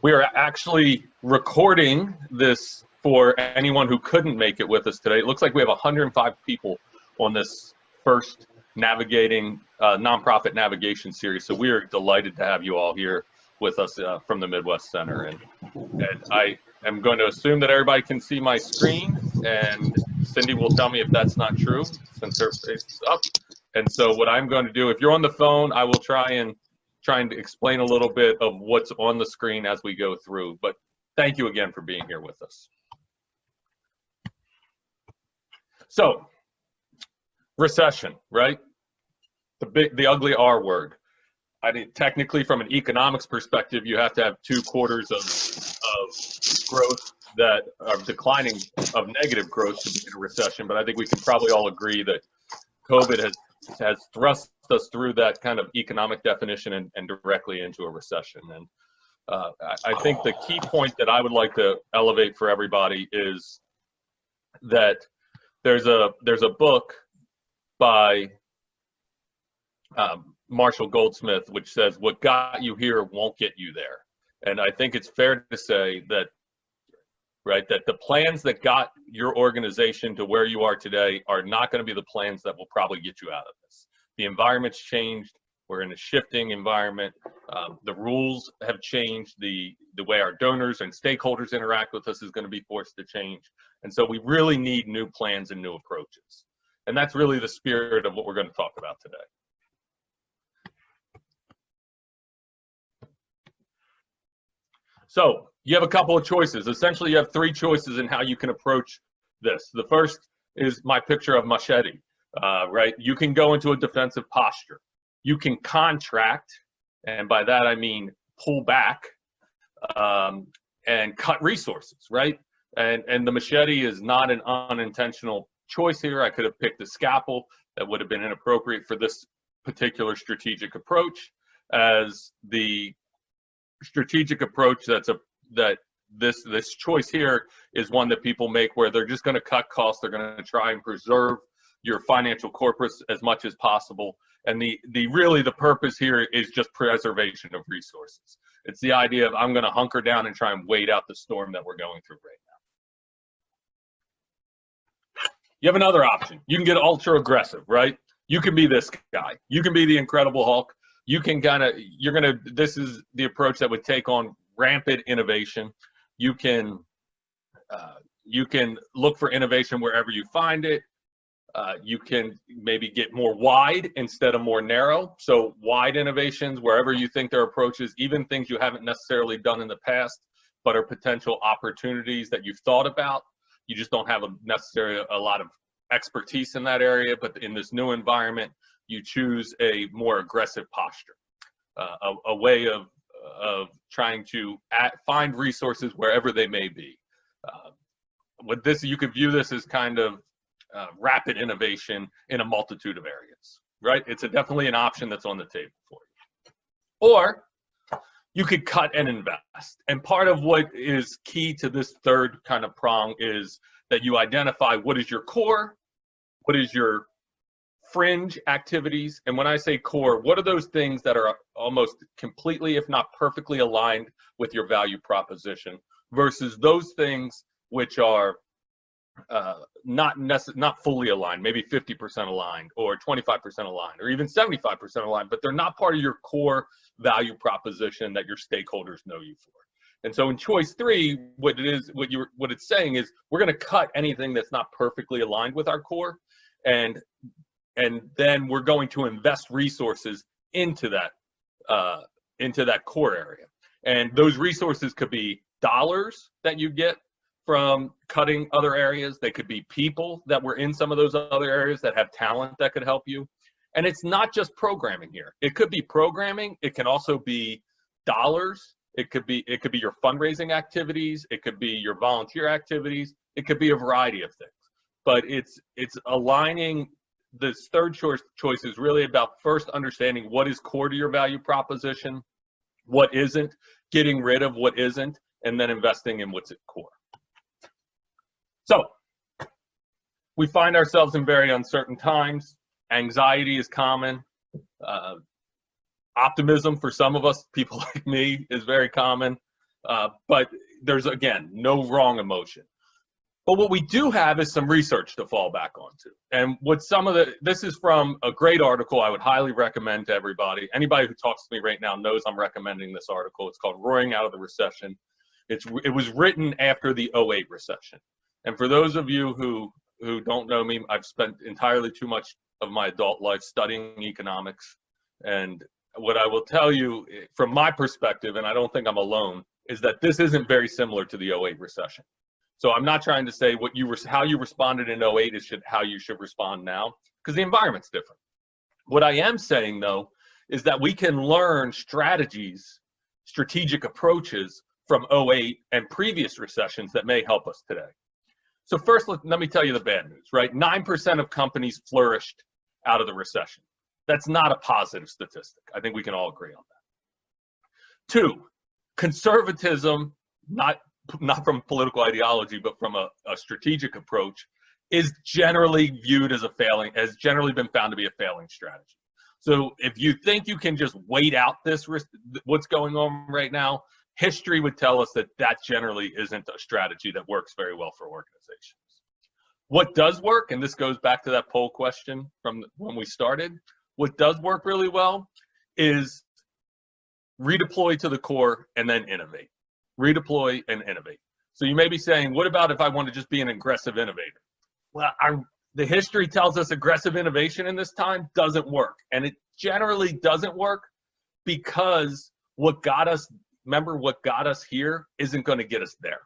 We are actually recording this for anyone who couldn't make it with us today. It looks like we have 105 people on this first navigating nonprofit navigation series. So we are delighted to have you all here with us from the Midwest Center. And I am going to assume that everybody can see my screen, and Cindy will tell me if that's not true since her face is up. And so what I'm going to do, if you're on the phone, I will try and explain a little bit of what's on the screen as we go through. But thank you again for being here with us. So, recession, right? The ugly R word. I mean, technically, from an economics perspective, you have to have 2 quarters of growth that are declining, of negative growth to be in a recession. But I think we can probably all agree that COVID has thrust us through that kind of economic definition and directly into a recession. And I think the key point that I would like to elevate for everybody is that there's a book by Marshall Goldsmith which says, "What got you here won't get you there." And I think it's fair to say that, right, that the plans that got your organization to where you are today are not going to be the plans that will probably get you out of this. The environment's changed. We're in a shifting environment. The rules have changed. The way our donors and stakeholders interact with us is going to be forced to change. And so we really need new plans and new approaches. And that's really the spirit of what we're going to talk about today. So you have a couple of choices. Essentially, you have 3 choices in how you can approach this. The first is my picture of machete, right? You can go into a defensive posture. You can contract, and by that I mean pull back and cut resources, right? And the machete is not an unintentional choice here. I could have picked a scalpel. That would have been inappropriate for this particular strategic approach, as the strategic approach that this choice here is one that people make where they're just going to cut costs. They're going to try and preserve your financial corpus as much as possible. And really the purpose here is just preservation of resources. It's the idea of, I'm going to hunker down and try and wait out the storm that we're going through right now. You have another option. You can get ultra aggressive, right? You can be this guy. You can be the Incredible Hulk. You can this is the approach that would take on rampant innovation. You can look for innovation wherever you find it. You can maybe get more wide instead of more narrow. So wide innovations, wherever you think there are approaches, even things you haven't necessarily done in the past, but are potential opportunities that you've thought about. You just don't have necessarily a lot of expertise in that area, but in this new environment, you choose a more aggressive posture, a way of trying to find resources wherever they may be. With this, you could view this as kind of rapid innovation in a multitude of areas, right? It's definitely an option that's on the table for you. Or you could cut and invest. And part of what is key to this third kind of prong is that you identify what is your core, what is your fringe activities. And when I say core, what are those things that are almost completely, if not perfectly, aligned with your value proposition, versus those things which are not fully aligned, maybe 50% aligned or 25% aligned or even 75% aligned, but they're not part of your core value proposition that your stakeholders know you for. And so in choice 3, what it's saying is, we're going to cut anything that's not perfectly aligned with our core, and then we're going to invest resources into that core area. And those resources could be dollars that you get from cutting other areas. They could be people that were in some of those other areas that have talent that could help you. And it's not just programming here. It could be programming. It can also be dollars. It could be your fundraising activities. It could be your volunteer activities. It could be a variety of things. But it's aligning. This third choice is really about first understanding what is core to your value proposition, what isn't, getting rid of what isn't, and then investing in what's at core. So we find ourselves in very uncertain times. Anxiety is common. Optimism for some of us, people like me, is very common. But there's, again, no wrong emotion. But what we do have is some research to fall back onto. And what this is from a great article I would highly recommend to everybody. Anybody who talks to me right now knows I'm recommending this article. It's called Roaring Out of the Recession. It was written after the '08 recession. And for those of you who don't know me, I've spent entirely too much of my adult life studying economics. And what I will tell you from my perspective, and I don't think I'm alone, is that this isn't very similar to the '08 recession. So I'm not trying to say how you responded in '08 is how you should respond now, because the environment's different. What I am saying, though, is that we can learn strategic approaches from '08 and previous recessions that may help us today. So first, let me tell you the bad news, right? 9% of companies flourished out of the recession. That's not a positive statistic. I think we can all agree on that. 2, conservatism, not from political ideology, but from a strategic approach, is generally viewed as has generally been found to be a failing strategy. So if you think you can just wait out what's going on right now, history would tell us that generally isn't a strategy that works very well for organizations. What does work, and this goes back to that poll question from when we started, what does work really well is redeploy to the core and then innovate. Redeploy and innovate. So you may be saying, what about if I want to just be an aggressive innovator? Well, the history tells us aggressive innovation in this time doesn't work. And it generally doesn't work because what got us here isn't going to get us there,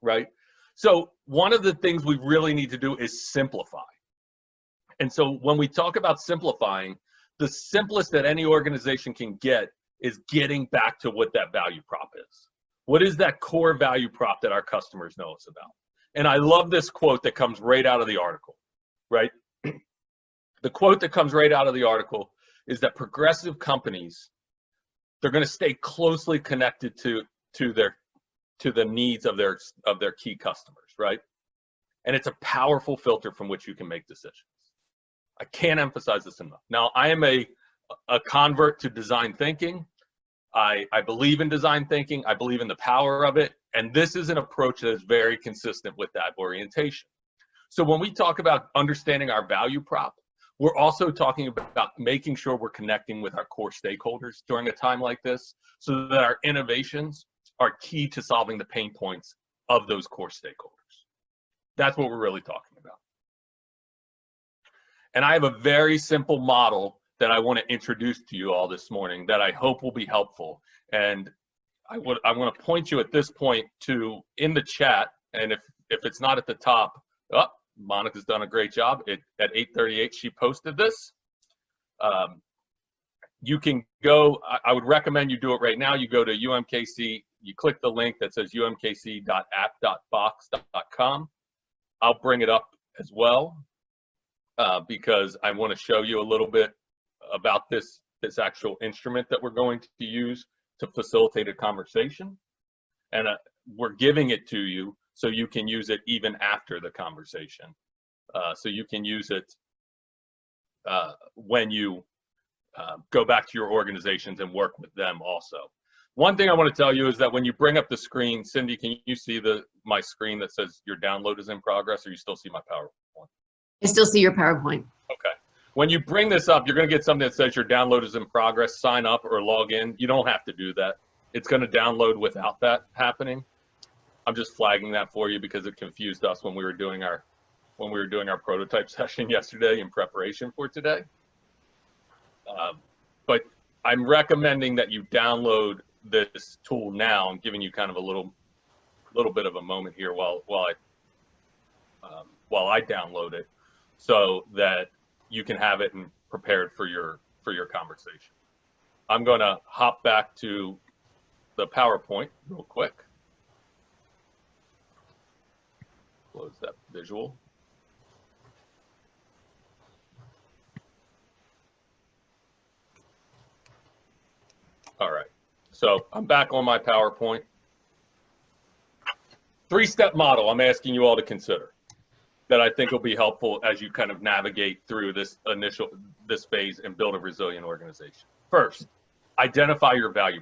right? So one of the things we really need to do is simplify. And so when we talk about simplifying, the simplest that any organization can get is getting back to what that value prop is. What is that core value prop that our customers know us about? And I love this quote that comes right out of the article, right? The quote that comes right out of the article is that progressive companies, they're going to stay closely connected to the needs of their key customers, right? And it's a powerful filter from which you can make decisions. I can't emphasize this enough. Now, I am a convert to design thinking. I believe in design thinking. I believe in the power of it. And this is an approach that is very consistent with that orientation. So when we talk about understanding our value prop, we're also talking about making sure we're connecting with our core stakeholders during a time like this so that our innovations are key to solving the pain points of those core stakeholders. That's what we're really talking about. And I have a very simple model that I want to introduce to you all this morning that I hope will be helpful. And I want to point you at this point to in the chat, and if it's not at the top, Monica's done a great job. At 8:38, she posted this. You can go, I would recommend you do it right now. You go to UMKC, you click the link that says umkc.app.box.com. I'll bring it up as well because I want to show you a little bit about this actual instrument that we're going to use to facilitate a conversation. And we're giving it to you so you can use it even after the conversation. So you can use it when you go back to your organizations and work with them also. One thing I want to tell you is that when you bring up the screen, Cindy, can you see my screen that says your download is in progress, or you still see my PowerPoint? I still see your PowerPoint. Okay. When you bring this up, you're going to get something that says your download is in progress. Sign up or log in. You don't have to do that. It's going to download without that happening. I'm just flagging that for you because it confused us when we were doing our prototype session yesterday in preparation for today. But I'm recommending that you download this tool now. I'm giving you kind of a little bit of a moment here while I download it, so that you can have it and prepared for your conversation. I'm going to hop back to the PowerPoint real quick. Close that visual. All right, so I'm back on my PowerPoint. 3-step model I'm asking you all to consider that I think will be helpful as you kind of navigate through this phase and build a resilient organization. First, identify your value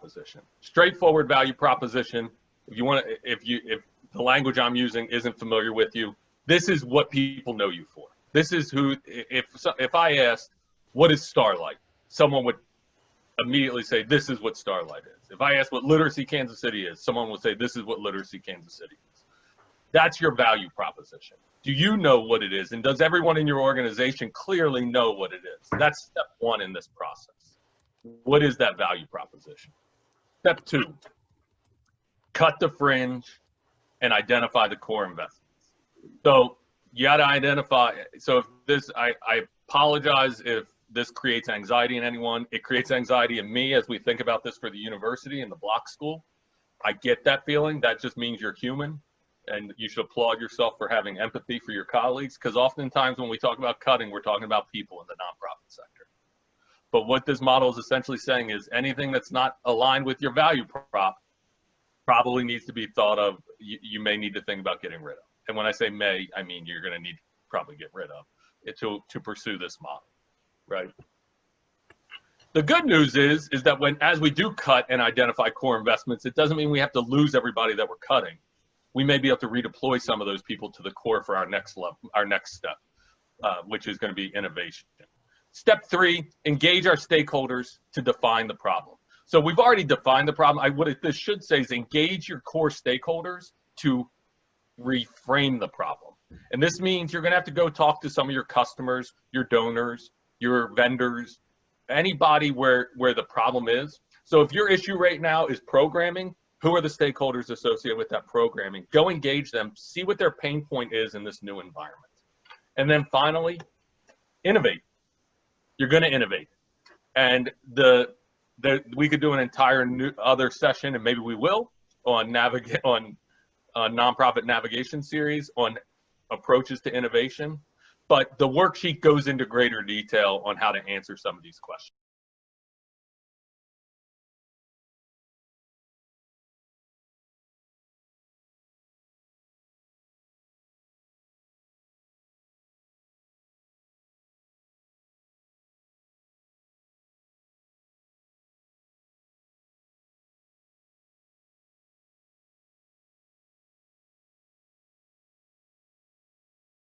proposition. Straightforward value proposition. If you want to, if the language I'm using isn't familiar with you, this is what people know you for. This is who, if I asked, what is Starlight? Someone would immediately say, this is what Starlight is. If I asked what Literacy Kansas City is, someone would say, this is what Literacy Kansas City is. That's your value proposition. Do you know what it is? And does everyone in your organization clearly know what it is? That's step one in this process. What is that value proposition? Step two, cut the fringe and identify the core investments. So you got to identify. So if this, I apologize if this creates anxiety in anyone. It creates anxiety in me as we think about this for the university and the block school. I get that feeling. That just means you're human. And you should applaud yourself for having empathy for your colleagues, because oftentimes when we talk about cutting, we're talking about people in the nonprofit sector. But what this model is essentially saying is anything that's not aligned with your value prop probably needs to be thought of. You may need to think about getting rid of. And when I say may, I mean you're going to need to probably get rid of it to pursue this model, right? The good news is that as we do cut and identify core investments, it doesn't mean we have to lose everybody that we're cutting. We may be able to redeploy some of those people to the core for our next level, our next step, which is going to be innovation. Step three, engage our stakeholders to define the problem. So we've already defined the problem. What this should say is engage your core stakeholders to reframe the problem. And this means you're going to have to go talk to some of your customers, your donors, your vendors, anybody where the problem is. So if your issue right now is programming, who are the stakeholders associated with that programming? Go engage them, see what their pain point is in this new environment. And then finally, innovate. You're going to innovate. And we could do an entire other session, and maybe we will, on nonprofit navigation series on approaches to innovation. But the worksheet goes into greater detail on how to answer some of these questions.